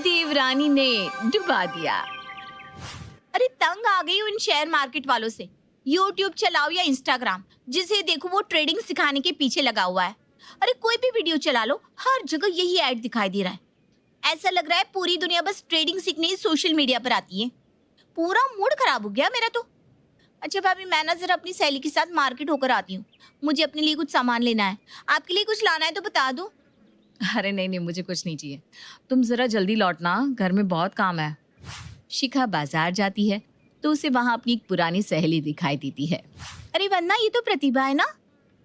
देवरानी ने डुबा दिया। अरे तंग आ गई हूँ इन शेयर मार्केट वालों से। यूट्यूब चलाओ या इंस्टाग्राम, जिसे देखो वो ट्रेडिंग सिखाने के पीछे लगा हुआ है। अरे कोई भी वीडियो चला लो, हर जगह यही ऐड दिखाई दे रहा है। ऐसा लग रहा है पूरी दुनिया बस ट्रेडिंग सीखने ही सोशल मीडिया पर आती है। पूरा मूड खराब हो गया मेरा तो। अच्छा भाभी, मैं ना जरा अपनी सहेली के साथ मार्केट होकर आती हूँ। मुझे अपने लिए कुछ सामान लेना है। आपके लिए कुछ लाना है तो बता दो। अरे नहीं नहीं, मुझे कुछ नहीं चाहिए, तुम जरा जल्दी लौटना, घर में बहुत काम है। शिखा बाजार जाती है तो उसे वहां अपनी एक पुरानी सहेली दिखाई देती है। अरे वरना ये तो प्रतिभा है ना।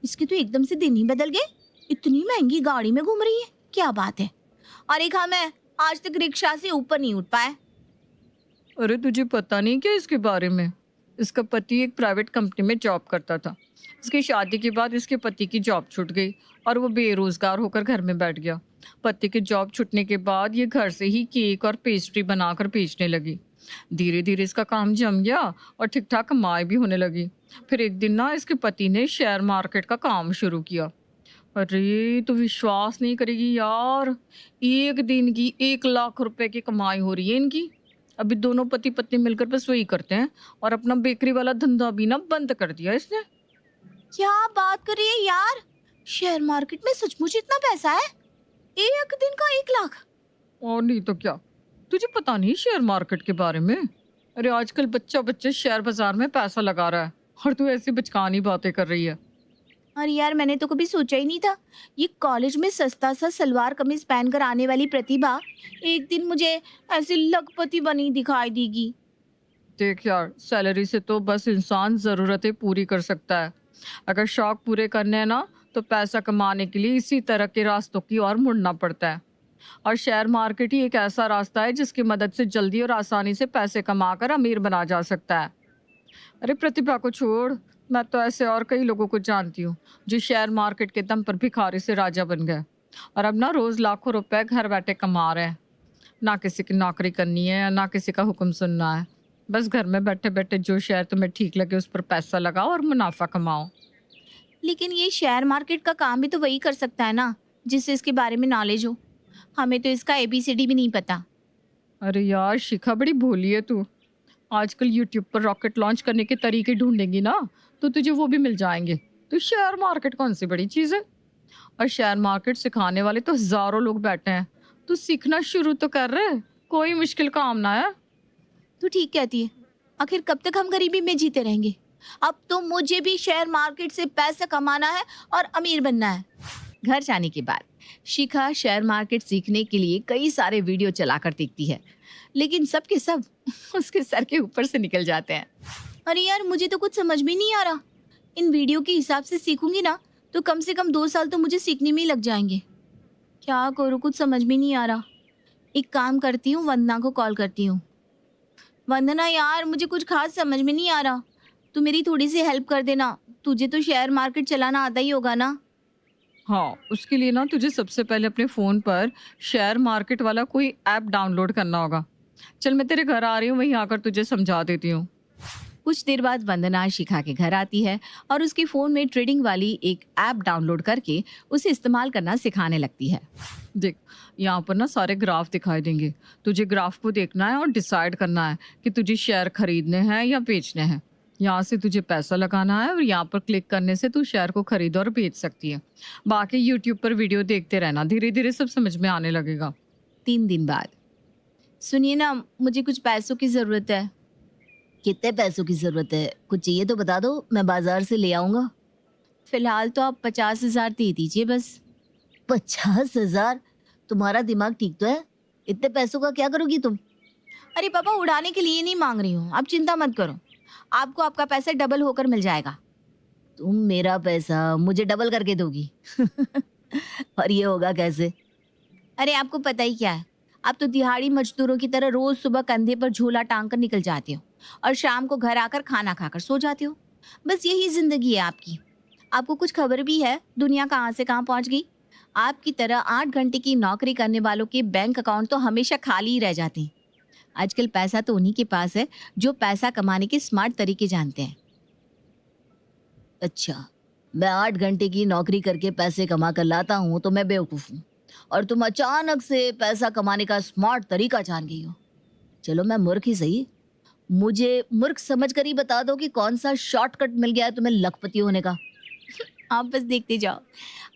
इसके तो एकदम से दिन ही बदल गए। इतनी महंगी गाड़ी में घूम रही है, क्या बात है। और एक हम है, आज तक रिक्शा से ऊपर नहीं उठ पाए। अरे तुझे पता नहीं क्या इसके बारे में? इसका पति एक प्राइवेट कंपनी में जॉब करता था। इसकी शादी के बाद इसके पति की जॉब छूट गई और वो बेरोजगार होकर घर में बैठ गया। पति के जॉब छूटने के बाद ये घर से ही केक और पेस्ट्री बनाकर बेचने लगी। धीरे धीरे इसका काम जम गया और ठीक ठाक कमाई भी होने लगी। फिर एक दिन ना इसके पति ने शेयर मार्केट का काम शुरू किया। अरे तो विश्वास नहीं करेगी यार, एक दिन की 1 लाख रुपए की कमाई हो रही है इनकी। अभी दोनों पति पत्नी मिलकर बस वही करते हैं और अपना बेकरी वाला धंधा भी ना बंद कर दिया इसने। क्या बात कर रही है यार, शेयर मार्केट में सचमुच इतना पैसा है? एक दिन का 1 लाख? और नहीं तो क्या, तुझे पता नहीं शेयर मार्केट के बारे में? अरे आजकल बच्चा बच्चे शेयर बाजार में पैसा लगा रहा है और तू ऐसी बचकानी बातें कर रही है। अरे यार, मैंने तो कभी सोचा ही नहीं था ये कॉलेज में सस्ता सा सलवार कमीज पहनकर आने वाली प्रतिभा एक दिन मुझे ऐसी लखपति बनी दिखाई देगी। देख यार, सैलरी से तो बस इंसान ज़रूरतें पूरी कर सकता है। अगर शौक पूरे करने हैं ना तो पैसा कमाने के लिए इसी तरह के रास्तों की ओर मुड़ना पड़ता है। और शेयर मार्केट ही एक ऐसा रास्ता है जिसकी मदद से जल्दी और आसानी से पैसे कमाकर अमीर बना जा सकता है। अरे प्रतिभा को छोड़, मैं तो ऐसे और कई लोगों को जानती हूँ जो शेयर मार्केट के दम पर भिखारी से राजा बन गए और अब ना रोज लाखों रुपए घर बैठे कमा रहे हैं। ना किसी की नौकरी करनी है ना किसी का हुक्म सुनना है, बस घर में बैठे बैठे जो शेयर तुम्हें ठीक लगे उस पर पैसा लगाओ और मुनाफा कमाओ। लेकिन ये शेयर मार्केट का काम भी तो वही कर सकता है ना, जिससे इसके बारे में नॉलेज हो। हमें तो इसका ABCD भी नहीं पता। अरे यार शिखा, बड़ी भोली है तू। आजकल यूट्यूब पर रॉकेट लॉन्च करने के तरीके ढूंढेंगी ना तो तुझे वो भी मिल जाएंगे। तो शेयर मार्केट कौन सी बड़ी चीज़ है? और शेयर मार्केट सिखाने वाले तो हजारों लोग बैठे हैं। तू सीखना शुरू तो कर रहे, कोई मुश्किल काम ना है। तू ठीक कहती है। आखिर कब तक हम गरीबी में जीते रहेंगे? अब तो मुझे भी शेयर मार्केट से पैसा कमाना है और अमीर बनना है। घर जाने के बाद शिखा शेयर मार्केट सीखने के लिए कई सारे वीडियो चलाकर देखती है, लेकिन सब के सब उसके सर के ऊपर से निकल जाते हैं। अरे यार, मुझे तो कुछ समझ में नहीं आ रहा। इन वीडियो के हिसाब से सीखूंगी ना तो कम से कम 2 साल तो मुझे सीखने में ही लग जाएंगे। क्या करूँ, कुछ समझ में नहीं आ रहा। एक काम करती हूँ, वंदना को कॉल करती हूँ। वंदना यार, मुझे कुछ खास समझ में नहीं आ रहा, तू मेरी थोड़ी सी हेल्प कर देना। तुझे तो शेयर मार्केट चलाना आता ही होगा ना। हाँ, उसके लिए ना तुझे सबसे पहले अपने फ़ोन पर शेयर मार्केट वाला कोई ऐप डाउनलोड करना होगा। चल मैं तेरे घर आ रही हूँ, वहीं आकर तुझे समझा देती हूँ। कुछ देर बाद वंदना शिखा के घर आती है और उसके फ़ोन में ट्रेडिंग वाली एक ऐप डाउनलोड करके उसे इस्तेमाल करना सिखाने लगती है। देख, यहाँ पर ना सारे ग्राफ दिखाई देंगे। तुझे ग्राफ को देखना है और डिसाइड करना है कि तुझे शेयर खरीदने हैं या बेचने हैं। यहाँ से तुझे पैसा लगाना है और यहाँ पर क्लिक करने से तू शेयर को खरीद और बेच सकती है। बाकी यूट्यूब पर वीडियो देखते रहना, धीरे धीरे सब समझ में आने लगेगा। 3 दिन बाद। सुनिए ना, मुझे कुछ पैसों की ज़रूरत है। कितने पैसों की जरूरत है? कुछ चाहिए तो बता दो, मैं बाजार से ले आऊंगा। फिलहाल तो आप 50,000 दे दीजिए बस। 50,000? तुम्हारा दिमाग ठीक तो है? इतने पैसों का क्या करोगी तुम? अरे पापा, उड़ाने के लिए नहीं मांग रही हूँ, आप चिंता मत करो। आपको आपका पैसा डबल होकर मिल जाएगा। तुम मेरा पैसा मुझे डबल करके दोगी? और ये होगा कैसे? अरे आपको पता ही क्या है, आप तो दिहाड़ी मजदूरों की तरह रोज सुबह कंधे पर झोला टांग कर निकल जाते हो और शाम को घर आकर खाना खाकर सो जाते हो। बस यही जिंदगी है आपकी। आपको कुछ खबर भी है दुनिया कहाँ से कहाँ पहुँच गई? आपकी तरह 8 घंटे की नौकरी करने वालों के बैंक अकाउंट तो हमेशा खाली ही रह जाते हैं। आजकल पैसा तो उन्हीं के पास है जो पैसा कमाने के स्मार्ट तरीके जानते हैं। अच्छा, मैं 8 घंटे की नौकरी करके पैसे कमा कर लाता हूँ तो मैं बेवकूफ़ हूँ, और तुम अचानक से पैसा कमाने का स्मार्ट तरीका जान गई हो। चलो मैं मूर्ख ही सही, मुझे मूर्ख समझकर ही बता दो कि कौन सा शॉर्टकट मिल गया है तुम्हें लखपति होने का। आप बस देखते जाओ,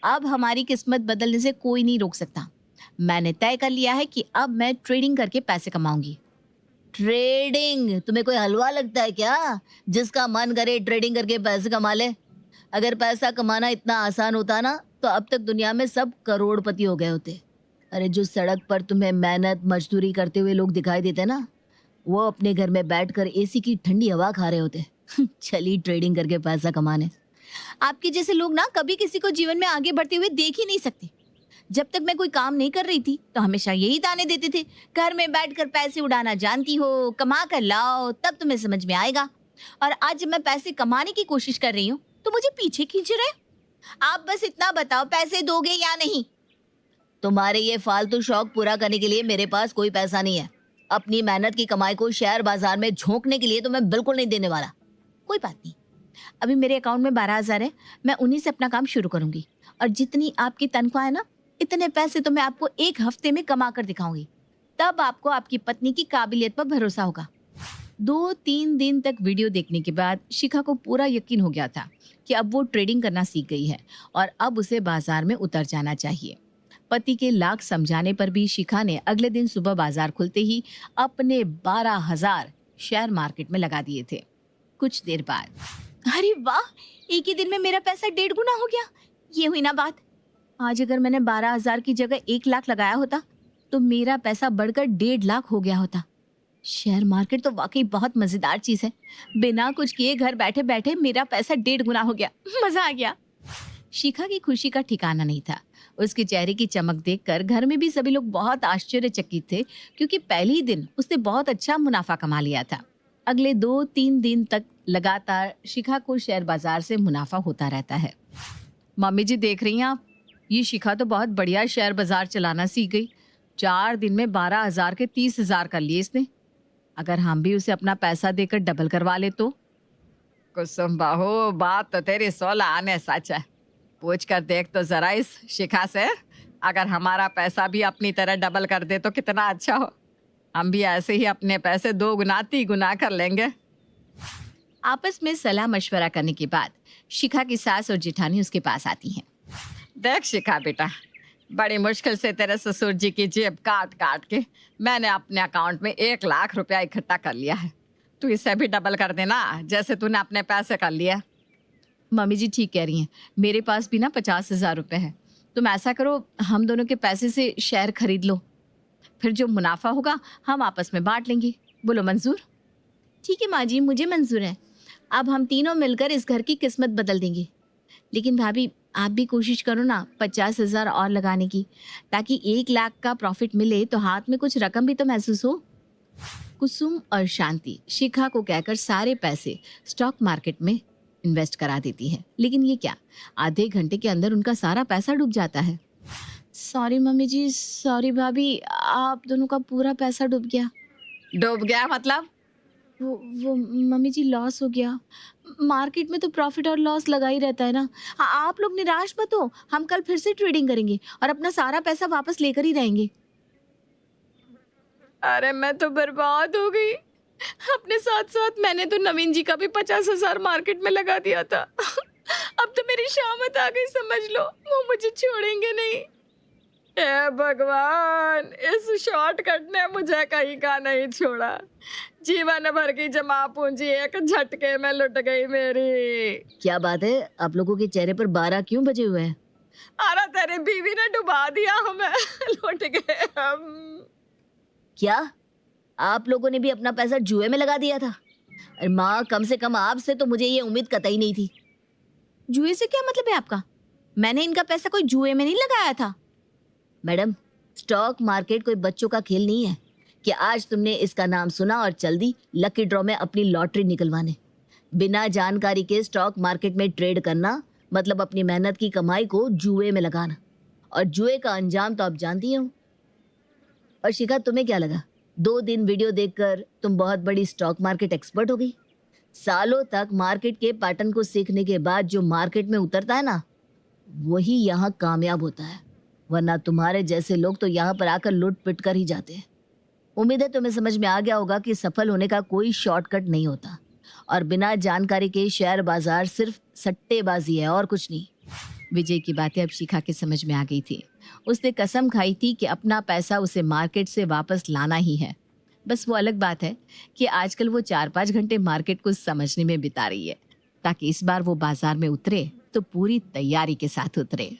अब हमारी किस्मत बदलने से कोई नहीं रोक सकता। मैंने तय कर लिया है कि अब मैं ट्रेडिंग करके पैसे कमाऊंगी। ट्रेडिंग? तुम्हें कोई हलवा लगता है क्या जिसका मन करे ट्रेडिंग करके पैसे कमा ले? अगर पैसा कमाना इतना आसान होता ना तो अब तक दुनिया में सब करोड़पति हो गए होते। अरे जो सड़क पर तुम्हें मेहनत मजदूरी करते हुए लोग दिखाई देते ना, वो अपने घर में बैठकर एसी की ठंडी हवा खा रहे होते। चली ट्रेडिंग करके पैसा कमाने। आपके जैसे लोग ना कभी किसी को जीवन में आगे बढ़ते हुए देख ही नहीं सकते। जब तक मैं कोई काम नहीं कर रही थी तो हमेशा यही ताने देते थे, घर में बैठकर पैसे उड़ाना जानती हो, कमा कर लाओ तब तुम्हें समझ में आएगा। और आज जब मैं पैसे कमाने की कोशिश कर रही हूँ तो मुझे पीछे खींच रहे। आप बस इतना बताओ, पैसे दोगे या नहीं? तुम्हारे ये फालतू शौक पूरा करने के लिए मेरे पास कोई पैसा नहीं है। अपनी मेहनत की कमाई को शेयर बाजार में झोंकने के लिए तो मैं बिल्कुल नहीं देने वाला। कोई बात नहीं, अभी मेरे अकाउंट में 12,000 है, मैं उन्हीं से अपना काम शुरू करूंगी। और जितनी आपकी तनख्वाह है ना, इतने पैसे तो मैं आपको 1 हफ्ते में कमा कर दिखाऊंगी। तब आपको आपकी पत्नी की काबिलियत पर भरोसा होगा। 2-3 दिन तक वीडियो देखने के बाद शिखा को पूरा यकीन हो गया था कि अब वो ट्रेडिंग करना सीख गई है और अब उसे बाजार में उतर जाना चाहिए। पति के लाख समझाने पर भी शिखा ने अगले दिन सुबह बाजार खुलते ही अपने 12,000 शेयर मार्केट में लगा दिए थे। कुछ देर बाद, अरे वाह, एक ही दिन में मेरा पैसा 1.5 गुना हो गया। ये हुई ना बात। आज अगर मैंने 12,000 की जगह 1 लाख लगाया होता तो मेरा पैसा बढ़कर 1.5 लाख हो गया होता। शेयर मार्केट तो वाकई बहुत मजेदार चीज है। बिना कुछ किए घर बैठे बैठे मेरा पैसा 1.5 गुना हो गया। मजा आ गया। शिखा की खुशी का ठिकाना नहीं था। उसके चेहरे की चमक देखकर घर में भी सभी लोग बहुत आश्चर्यचकित थे, क्योंकि पहले ही दिन उसने बहुत अच्छा मुनाफा कमा लिया था। अगले 2-3 दिन तक लगातार शिखा को शेयर बाजार से मुनाफा होता रहता है। मम्मी जी देख रही हैं आप, ये शिखा तो बहुत बढ़िया शेयर बाजार चलाना सीख गई। 4 दिन में 12,000 के 30,000 कर लिए इसने। अगर हम भी उसे अपना पैसा देकर डबल करवा ले तो? कुसुम बहू, बात तो तेरी 16 आने सच है। पूछ कर देख तो जरा इस शिखा से, अगर हमारा पैसा भी अपनी तरह डबल कर दे तो कितना अच्छा हो। हम भी ऐसे ही अपने पैसे 2 गुना 3 गुना कर लेंगे। आपस में सलाह मशवरा करने के बाद शिखा की सास और जेठानी उसके पास आती हैं। देख शिखा बेटा, बड़ी मुश्किल से तेरे ससुर जी की जेब काट काट के मैंने अपने अकाउंट में 1 लाख रुपया इकट्ठा कर लिया है। तू इसे भी डबल कर देना जैसे तूने अपने पैसे कर लिया। मम्मी जी ठीक कह रही हैं, मेरे पास भी ना 50,000 रुपये है। तुम ऐसा करो, हम दोनों के पैसे से शेयर खरीद लो, फिर जो मुनाफा होगा हम आपस में बांट लेंगे। बोलो मंजूर? ठीक है माँ जी, मुझे मंजूर है। अब हम तीनों मिलकर इस घर की किस्मत बदल देंगे। लेकिन भाभी, आप भी कोशिश करो ना 50,000 और लगाने की, ताकि 1 लाख का प्रॉफिट मिले तो हाथ में कुछ रकम भी तो महसूस हो। कुसुम और शांति शिखा को कहकर सारे पैसे स्टॉक मार्केट में इन्वेस्ट करा देती है। लेकिन ये क्या, आधे घंटे के अंदर उनका सारा पैसा डूब जाता है। सॉरी मम्मी जी, सॉरी भाभी, आप दोनों का पूरा पैसा डूब गया। डूब गया मतलब? वो मम्मी जी, लॉस हो गया। मार्केट में तो प्रॉफिट और लॉस लगा ही रहता है ना। आप लोग निराश मत हो, हम कल फिर से ट्रेडिंग करेंगे और अपना सारा पैसा वापस लेकर ही रहेंगे। अरे मैं तो बर्बाद हो गई। अपने साथ साथ मैंने तो नवीन जी का भी 50,000 मार्केट में लगा दिया था। अब तो मेरी शामत आ गई, समझ लो। वो मुझे छोड़ेंगे नहीं। हे भगवान, इस शॉर्टकट ने मुझे कहीं का नहीं छोड़ा। जीवन भर की जमा पूंजी एक झटके में लुट गई मेरी। क्या बात है, आप लोगों के चेहरे पर 12 क्यों बजे हुए हैं? अरे तेरी बीवी ने डुबा दिया हमें। लुट गए हम। क्या आप लोगों ने भी अपना पैसा जुए में लगा दिया था? अरे माँ, कम से कम आपसे तो मुझे ये उम्मीद कतई नहीं थी। जुए से क्या मतलब है आपका? मैंने इनका पैसा कोई जुए में नहीं लगाया था। मैडम, स्टॉक मार्केट कोई बच्चों का खेल नहीं है कि आज तुमने इसका नाम सुना और चल दी लकी ड्रॉ में अपनी लॉटरी निकलवाने। बिना जानकारी के स्टॉक मार्केट में ट्रेड करना मतलब अपनी मेहनत की कमाई को जुए में लगाना, और जुए का अंजाम तो आप जानती हो। और शिखा, तुम्हें क्या लगा 2 दिन वीडियो देखकर तुम बहुत बड़ी स्टॉक मार्केट एक्सपर्ट हो गई? सालों तक मार्केट के पैटर्न को सीखने के बाद जो मार्केट में उतरता है ना, वही यहाँ कामयाब होता है। वरना तुम्हारे जैसे लोग तो यहाँ पर आकर लूट पिट कर ही जाते हैं। उम्मीद है तुम्हें समझ में आ गया होगा कि सफल होने का कोई शॉर्टकट नहीं होता और बिना जानकारी के शेयर बाजार सिर्फ सट्टेबाजी है और कुछ नहीं। विजय की बातें अब शिखा के समझ में आ गई थी। उसने कसम खाई थी कि अपना पैसा उसे मार्केट से वापस लाना ही है। बस वो अलग बात है कि आजकल वो 4-5 घंटे मार्केट को समझने में बिता रही है, ताकि इस बार वो बाजार में उतरे तो पूरी तैयारी के साथ उतरे।